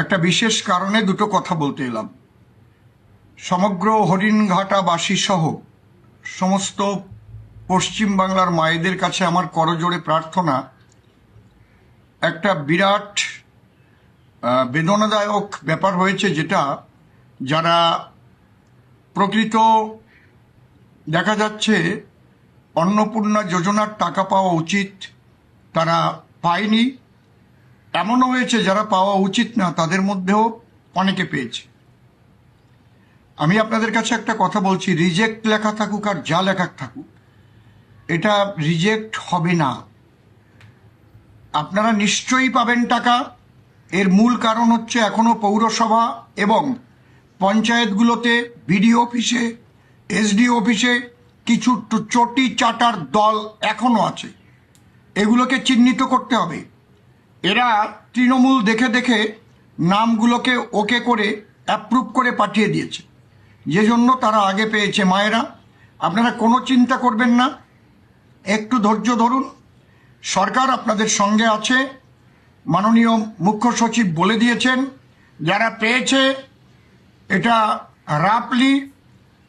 একটা বিশেষ কারণে দুটো কথা বলতে এলাম। সমগ্র হরিণঘাটাবাসী সহ সমস্ত পশ্চিম বাংলার মায়েদের কাছে আমার করজোড়ে প্রার্থনা, একটা বিরাট বেদনাদায়ক ব্যাপার হয়েছে, যেটা যারা প্রকৃত দেখা যাচ্ছে অন্নপূর্ণা যোজনার টাকা পাওয়া উচিত তারা পায়নি। এমনও হয়েছে যারা পাওয়া উচিত না তাদের মধ্যেও অনেকে পেয়েছে। আমি আপনাদের কাছে একটা কথা বলছি, রিজেক্ট লেখা থাকুক আর যা লেখা থাকুক, এটা রিজেক্ট হবে না। আপনারা নিশ্চয়ই পাবেন টাকা। এর মূল কারণ হচ্ছে এখনো পৌরসভা এবং পঞ্চায়েতগুলোতে, বিডিও অফিসে, এসডিও অফিসে কিছু চটি চাটার দল এখনো আছে। এগুলোকে চিহ্নিত করতে হবে। এরা তৃণমূল দেখে দেখে নামগুলোকে ওকে করে অ্যাপ্রুভ করে পাঠিয়ে দিয়েছে, যে জন্য তারা আগে পেয়েছে। মায়েরা, আপনারা কোনো চিন্তা করবেন না, একটু ধৈর্য ধরুন। সরকার আপনাদের সঙ্গে আছে। মাননীয় মুখ্য সচিব বলে দিয়েছেন, যারা পেয়েছে এটা রাফলি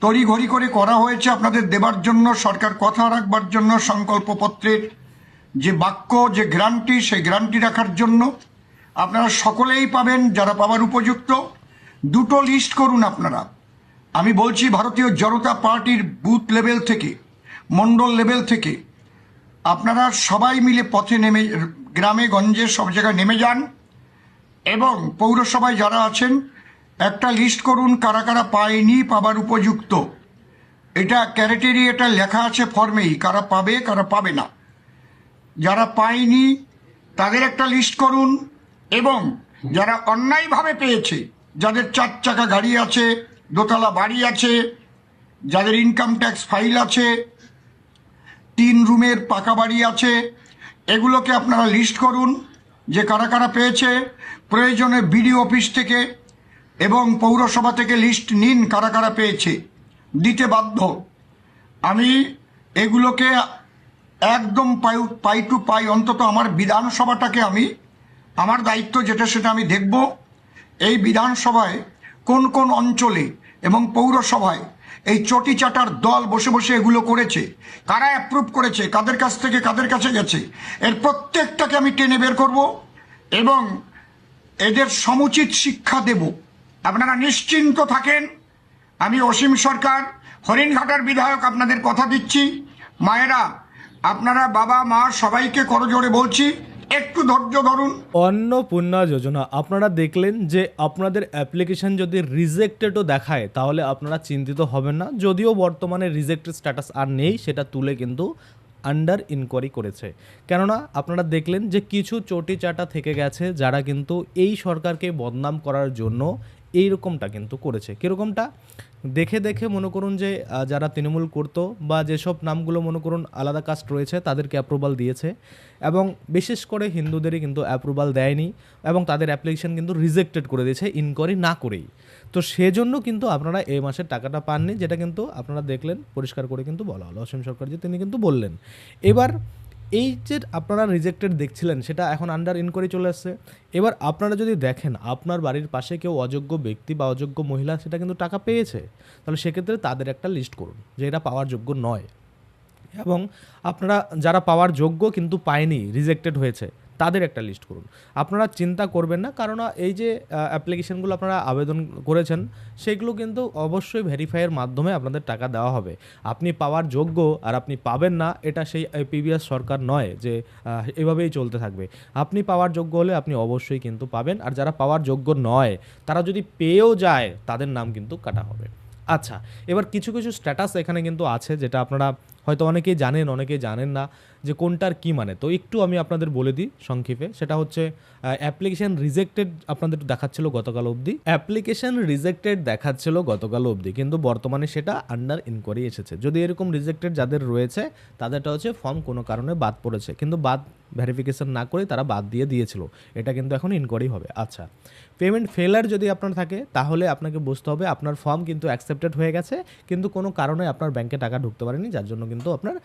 তড়িঘড়ি করে করা হয়েছে আপনাদের দেবার জন্য, সরকার কথা রাখবার জন্য, সংকল্পপত্রের যে বাক্য, যে গ্যারান্টি, সেই গ্যারান্টি রাখার জন্য। আপনারা সকলেই পাবেন যারা পাওয়ার উপযুক্ত। দুটো লিস্ট করুন আপনারা। আমি বলছি, ভারতীয় জনতা পার্টির বুথ লেভেল থেকে, মণ্ডল লেভেল থেকে আপনারা সবাই মিলে পথে নেমে, গ্রামে গঞ্জে সব জায়গায় নেমে যান এবং পৌরসভায় যারা আছেন একটা লিস্ট করুন কারা কারা পায়নি, পাবার উপযুক্ত। এটা ক্যারেটেরিয়াটা লেখা আছে ফর্মেই, কারা পাবে কারা পাবে না। যারা পায়নি তাদের একটা লিস্ট করুন, এবং যারা অন্যায়ভাবে পেয়েছে, যাদের 4 চাকা গাড়ি আছে, দোতলা বাড়ি আছে, যাদের ইনকাম ট্যাক্স ফাইল আছে, 3 রুমের পাকা বাড়ি আছে, এগুলোকে আপনারা লিস্ট করুন যে কারা কারা পেয়েছে। প্রয়োজনে বিডিও অফিস থেকে এবং পৌরসভা থেকে লিস্ট নিন কারা কারা পেয়েছে, দিতে বাধ্য। আমি এগুলোকে একদম পাই টু পাই, অন্তত আমার বিধানসভাটাকে আমি, আমার দায়িত্ব যেটা সেটা আমি দেখব। এই বিধানসভায় কোন কোন অঞ্চলে এবং পৌরসভায় এই চটি চাটার দল বসে বসে এগুলো করেছে, কারা অ্যাপ্রুভ করেছে, কাদের কাছ থেকে কাদের কাছে গেছে, এর প্রত্যেকটাকে আমি টেনে বের করব এবং এদের সমুচিত শিক্ষা দেব। আপনারা নিশ্চিন্ত থাকেন। আমি অসীম সরকার, হরিণঘাটার বিধায়ক, আপনাদের কথা দিচ্ছি। মায়েরা, আপনারা বাবা মা সবাইকে করজোড়ে বলছি, একটু ধৈর্য ধরুন। অন্নপূর্ণা যোজনা আপনারা দেখলেন যে আপনাদের অ্যাপ্লিকেশন যদি রিজেক্টেডও দেখায় তাহলে আপনারা চিন্তিত হবেন না। যদিও বর্তমানে রিজেক্টেড স্ট্যাটাস আর নেই, সেটা তুলে কিন্তু আন্ডার ইনকোয়ারি করেছে। কেননা আপনারা দেখলেন যে কিছু চটি চাটা থেকে গেছে যারা কিন্তু এই সরকারকে বদনাম করার জন্য এইরকমটা কিন্তু করেছে। কীরকমটা দেখে দেখে মনে করুন যে যারা তৃণমূল করতো বা যেসব নামগুলো মনে করুন আলাদা কাস্ট রয়েছে তাদেরকে অ্যাপ্রুভাল দিয়েছে, এবং বিশেষ করে হিন্দুদেরই কিন্তু অ্যাপ্রুভাল দেয়নি এবং তাদের অ্যাপ্লিকেশন কিন্তু রিজেক্টেড করে দিয়েছে ইনকোয়ারি না করেই। তো সেজন্য কিন্তু আপনারা এই মাসের টাকাটা পাননি, যেটা কিন্তু আপনারা দেখলেন পরিষ্কার করে কিন্তু বলা হলো অসীম সরকার যে তিনি কিন্তু বললেন। এবার এই যে আপনারা রিজেক্টেড দেখছিলেন সেটা এখন আন্ডার ইনকোয়ারি চলে আসছে। এবার আপনারা যদি দেখেন আপনার বাড়ির পাশে কেউ অযোগ্য ব্যক্তি বা অযোগ্য মহিলা সেটা কিন্তু টাকা পেয়েছে, তাহলে সেক্ষেত্রে তাদের একটা লিস্ট করুন যে এটা পাওয়ার যোগ্য নয়, এবং আপনারা যারা পাওয়ার যোগ্য কিন্তু পায়নি, রিজেক্টেড হয়েছে, তাদের একটা লিস্ট করুন। আপনারা চিন্তা করবেন না, কারণ এই যে অ্যাপ্লিকেশনগুলো আপনারা আবেদন করেছেন সেগুলো কিন্তু অবশ্যই ভেরিফাইয়ের মাধ্যমে আপনাদের টাকা দেওয়া হবে। আপনি পাওয়ার যোগ্য আর আপনি পাবেন না, এটা সেই পিভিএস সরকার নয় যে এভাবেই চলতে থাকবে। আপনি পাওয়ার যোগ্য হলে আপনি অবশ্যই কিন্তু পাবেন, আর যারা পাওয়ার যোগ্য নয় তারা যদি পেয়েও যায় তাদের নাম কিন্তু কাটা হবে। আচ্ছা, এবার কিছু কিছু স্ট্যাটাস এখানে কিন্তু আছে যেটা আপনারা হয়তো অনেকেই জানেন, অনেকেই জানেন না যে কোনটার কী মানে। তো একটু আমি আপনাদের বলে দিই সংক্ষেপে। সেটা হচ্ছে অ্যাপ্লিকেশন রিজেক্টেড আপনাদের দেখাচ্ছিল গতকাল অবধি, অ্যাপ্লিকেশন রিজেক্টেড দেখাচ্ছিল গতকাল অবধি, কিন্তু বর্তমানে সেটা আন্ডার ইনকোয়ারি এসেছে। যদি এরকম রিজেক্টেড যাদের রয়েছে তাদেরটা হচ্ছে ফর্ম কোনো কারণে বাদ পড়েছে, কিন্তু বাদ ভেরিফিকেশন না করে তারা বাদ দিয়েছিল, এটা কিন্তু এখন ইনকোয়ারি হবে। আচ্ছা, পেমেন্ট ফেলার যদি আপনার থাকে তাহলে আপনাকে বুঝতে হবে আপনার ফর্ম কিন্তু অ্যাকসেপ্টেড হয়ে গেছে, কিন্তু কোনো কারণে আপনার ব্যাংকে টাকা ঢুকতে পারেনি, যার জন্য কিন্তু কিন্তু আপনার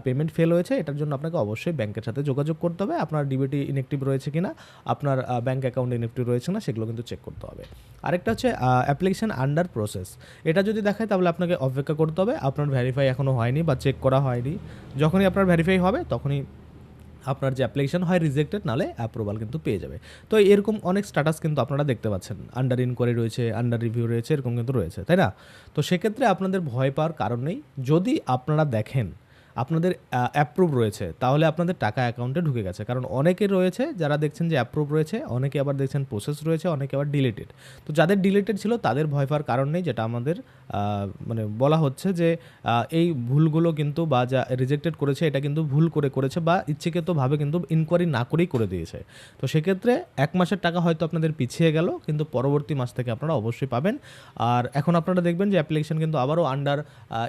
পেমেন্ট ফেল হয়েছে। এটার জন্য আপনাকে অবশ্যই ব্যাংকের সাথে যোগাযোগ করতে হবে, আপনার ডিবিটি ইনঅ্যাক্টিভ রয়েছে কিনা, আপনার ব্যাংক অ্যাকাউন্ট ইনঅ্যাক্টিভ রয়েছে না, সেগুলো কিন্তু চেক করতে হবে। আরেকটা হচ্ছে অ্যাপ্লিকেশন আন্ডার প্রসেস, এটা যদি দেখায় তাহলে আপনাকে অপেক্ষা করতে হবে, আপনার ভেরিফাই এখনও হয়নি বা চেক করা হয়নি। যখনই আপনার ভেরিফাই হবে তখনই আপনার যে অ্যাপ্লিকেশন হয় রিজেক্টেড, নালে অ্যাপ্রুভাল কিন্তু পেয়ে যাবে। তো এরকম অনেক স্ট্যাটাস কিন্তু আপনারা দেখতে পাচ্ছেন, আন্ডার ইনকোয়ারি রয়েছে, আন্ডার রিভিউ রয়েছে, এরকম কিন্তু রয়েছে, তাই না? তো সেক্ষেত্রে আপনাদের ভয় পাওয়ার কারণ নেই। যদি আপনারা দেখেন আপনাদের অ্যাপ্রুভ রয়েছে, তাহলে আপনাদের টাকা অ্যাকাউন্টে ঢুকে গেছে। কারণ অনেকে রয়েছে যারা দেখছেন যে অ্যাপ্রুভ রয়েছে, অনেকে আবার দেখছেন প্রসেস রয়েছে, অনেকে আবার ডিলিটেড। তো যাদের ডিলিটেড ছিল তাদের ভয় পাওয়ার কারণ নেই, যেটা আমাদের মানে বলা হচ্ছে যে এই ভুলগুলো কিন্তু বা যা রিজেক্টেড করেছে এটা কিন্তু ভুল করেছে বা ইচ্ছাকৃতভাবে কিন্তু ইনকোয়ারি না করেই করে দিয়েছে। তো সেক্ষেত্রে 1 মাসের টাকা হয়তো আপনাদের পিছিয়ে গেল, কিন্তু পরবর্তী মাস থেকে আপনারা অবশ্যই পাবেন। আর এখন আপনারা দেখবেন যে অ্যাপ্লিকেশন কিন্তু আবারও আন্ডার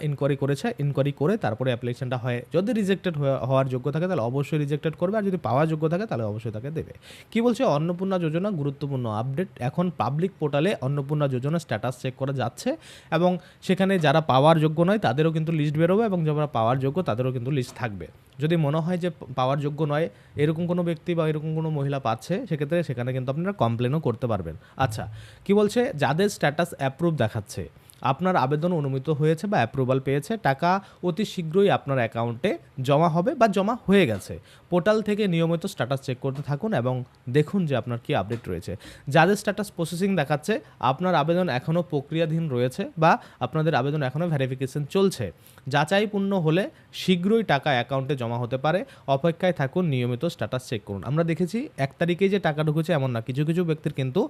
ইনকোয়ারি করেছে, ইনকোয়ারি করে তারপরে অ্যাপ্লিকেশনটা হয়, যদি রিজেক্টেড হওয়ার যোগ্য থাকে তাহলে অবশ্যই রিজেক্টেড করবে, আর যদি পাওয়ার যোগ্য থাকে তাহলে অবশ্যই তাকে দেবে। কি বলছে অন্নপূর্ণা যোজনা, গুরুত্বপূর্ণ আপডেট, এখন পাবলিক পোর্টালে অন্নপূর্ণা যোজনা স্ট্যাটাস চেক করা যাচ্ছে, এবং সেখানে যারা পাওয়ার যোগ্য নয় তাদেরও কিন্তু লিস্ট বেরোবে, এবং যারা পাওয়ার যোগ্য তাদেরও কিন্তু লিস্ট থাকবে। যদি মনে হয় যে পাওয়ার যোগ্য নয় এরকম কোনো ব্যক্তি বা এরকম কোনো মহিলা পাচ্ছে, সেক্ষেত্রে সেখানে কিন্তু আপনারা কমপ্লেনও করতে পারবেন। আচ্ছা, কি বলছে, যাদের স্ট্যাটাস অ্যাপ্রুভ দেখাচ্ছে, আপনার আবেদন অনুমোদিত হয়েছে বা অ্যাপ্রুভাল পেয়েছে, টাকা অতি শীঘ্রই আপনার অ্যাকাউন্টে জমা হবে বা জমা হয়ে গেছে। পোর্টাল থেকে নিয়মিত স্ট্যাটাস চেক করতে থাকুন এবং দেখুন যে আপনার কি আপডেট রয়েছে। যাদের স্ট্যাটাস প্রসেসিং দেখাচ্ছে, আপনার আবেদন এখনও প্রক্রিয়াধীন রয়েছে বা আপনাদের আবেদন এখনও ভেরিফিকেশন চলছে, যাচাইপূর্ণ হলে শীঘ্রই টাকা অ্যাকাউন্টে জমা হতে পারে, অপেক্ষায় থাকুন, নিয়মিত স্ট্যাটাস চেক করুন। আমরা দেখেছি 1 তারিখেই যে টাকা ঢুকেছে এমন না, কিছু কিছু ব্যক্তির কিন্তু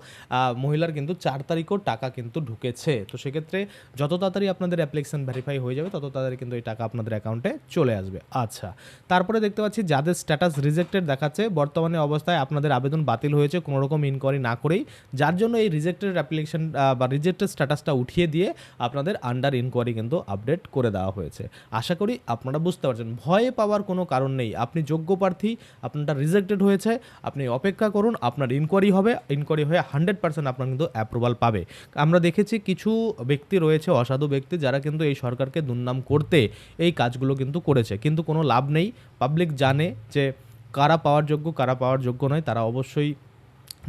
মহিলার কিন্তু 4 তারিখও টাকা কিন্তু ঢুকেছে। তো সেক্ষেত্রে যত তাড়াতাড়ি আপনাদের অ্যাপ্লিকেশন ভেরিফাই হয়ে যাবে তত তাড়াতাড়ি কিন্তু এই টাকা আপনাদের অ্যাকাউন্টে চলে আসবে। আচ্ছা, তারপরে দেখতে পাচ্ছি যাদের স্ট্যাটাস রিজেক্টেড দেখাচ্ছে, বর্তমানে অবস্থায় আপনাদের আবেদন বাতিল হয়েছে কোনো রকম ইনকোয়ারি না করেই, যার জন্য এই রিজেক্টেড অ্যাপ্লিকেশন বা রিজেক্টেড স্ট্যাটাসটা উঠিয়ে দিয়ে আপনাদের আন্ডার ইনকোয়ারি কিন্তু আপডেট করে দেওয়া হয়েছে। আশা করি আপনারা বুঝতে পারছেন, ভয়ে পাওয়ার কোনো কারণ নেই। আপনি যোগ্য প্রার্থী, আপনারটা রিজেক্টেড হয়েছে, আপনি অপেক্ষা করুন, আপনার ইনকোয়ারি হবে, ইনকোয়ারি হয়ে 100% আপনার কিন্তু অ্যাপ্রুভাল পাবে। আমরা দেখেছি কিছু ব্যক্তি রয়েছে, অসাধু ব্যক্তি, যারা কিন্তু এই সরকারকে দুর্নাম করতে এই কাজগুলো কিন্তু করেছে, কিন্তু কোনো লাভ নেই। পাবলিক জানে যে কারা পাওয়ার যোগ্য, কারা পাওয়ার যোগ্য নয়। তারা অবশ্যই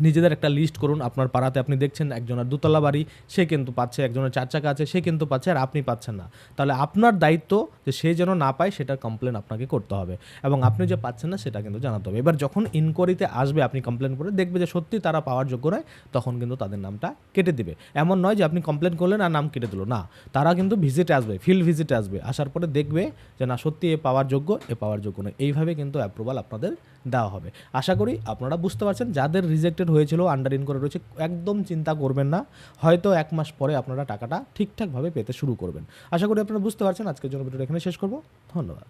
নিজেদের একটা লিস্ট করুন। আপনার পাড়াতে আপনি দেখছেন একজনের 2 তলা বাড়ি, সে কিন্তু পাচ্ছে, একজনের 4 চাকা আছে, সে কিন্তু পাচ্ছে, আর আপনি পাচ্ছেন না। তাহলে আপনার দায়িত্ব যে সে যেন না পায় সেটার কমপ্লেন আপনাকে করতে হবে, এবং আপনি যে পাচ্ছেন না সেটা কিন্তু জানাতে হবে। এবার যখন ইনকোয়ারিতে আসবে আপনি কমপ্লেন করে দেখবে যে সত্যি তারা পাওয়ার যোগ্য নয়, তখন কিন্তু তাদের নামটা কেটে দিবে। এমন নয় যে আপনি কমপ্লেন করলেন আর নাম কেটে দিল, না, তারা কিন্তু ভিজিটে আসবে, ফিল্ড ভিজিটে আসবে, আসার পরে দেখবে যে না, সত্যি এ পাওয়ার যোগ্য, এ পাওয়ার যোগ্য নয়। এইভাবে কিন্তু অ্যাপ্রুভাল আপনাদের দেওয়া হবে। আশা করি আপনারা বুঝতে পারছেন। যাদের রিজেক্টেড হয়েছিল, আন্ডার ইন করে রয়েছে, একদম চিন্তা করবেন না, হয়তো 1 মাস পরে আপনারা টাকাটা ঠিকঠাকভাবে পেতে শুরু করবেন। আশা করি আপনারা বুঝতে পারছেন। আজকের জন্য ভিডিওটা এখানে শেষ করব। ধন্যবাদ।